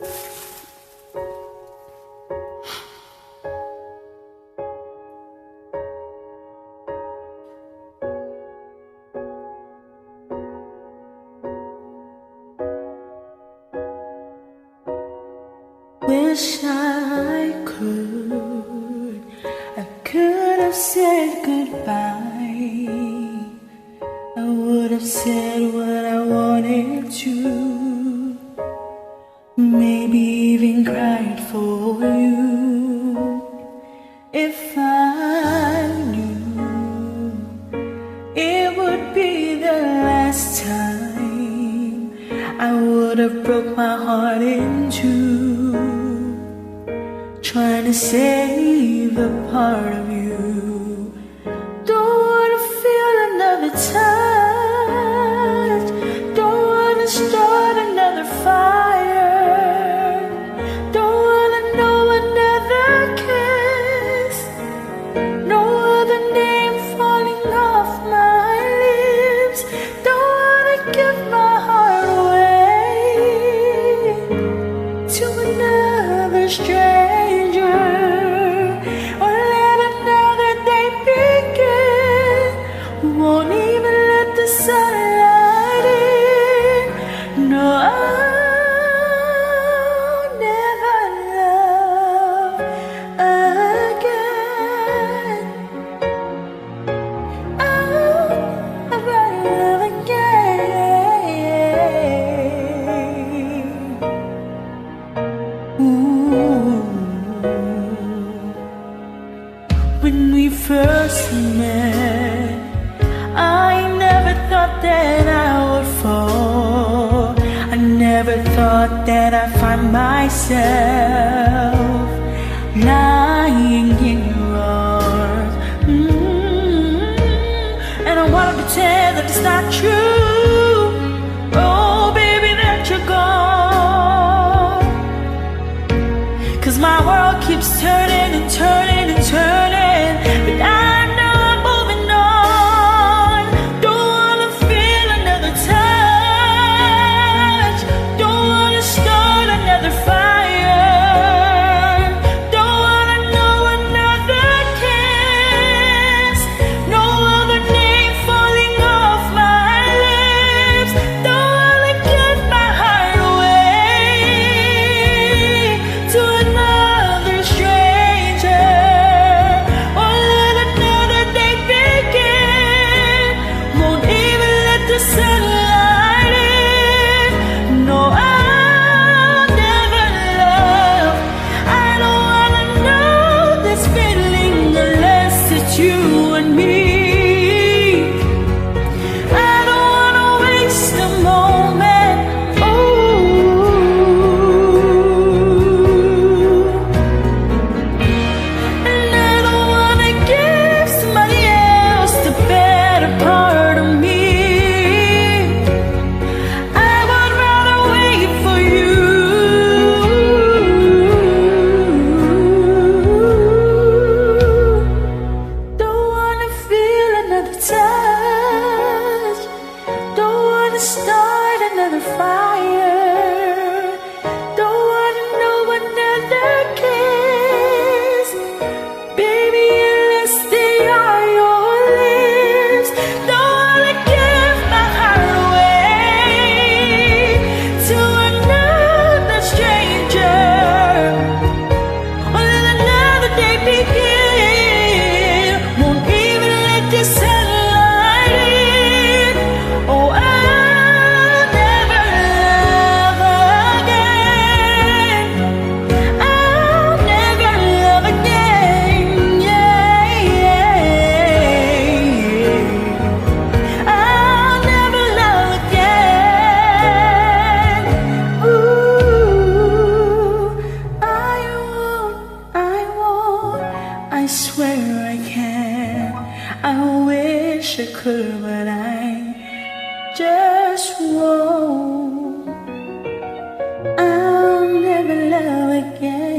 Wish I could have said goodbye. I would have said what I wanted to, maybe even cried for you. If I knew it would be the last time, I would have broke my heart in two, trying to save a part of you. Don't wanna feel another touch, don't wanna start another fire, don't wanna know another kiss, no other name falling off my lips. Don't wanna give my heart away to another stranger, or let another day begin. Won't even let the sunlight in. No, I'll never love again. I'll never love again. Ooh. When we first met, I never thought that I would fall. I never thought that I'd find myself lying in your arms. And I wanna pretend that it's not true. Oh, baby, that you're gone. 'Cause my world keeps turning and turning and turning, but I know I'm moving on. Don't wanna feel another touch, don't wanna start another fire, don't wanna know another kiss, no other name falling off my lips. Don't wanna give my heart away to another stranger, or let another day begin. Won't even let the sunlight in. No, I'll never love. I don't wanna know this feeling unless it's you and me. I don't wanna waste a moment. And I don't wanna give somebody else the better part of me. I would rather wait for you. Don't wanna feel another touch, don't wanna start another fire, don't wanna know another kiss. Baby, unless they are your lips. Don't wanna give my heart away to another stranger, or let another day begin. Won't even let the sunlight in. Oh, I'll never love again. I'll never love again. Yeah. I'll never love again. Ooh, I swear I can. I wish I could, but I just won't. I'll never love again.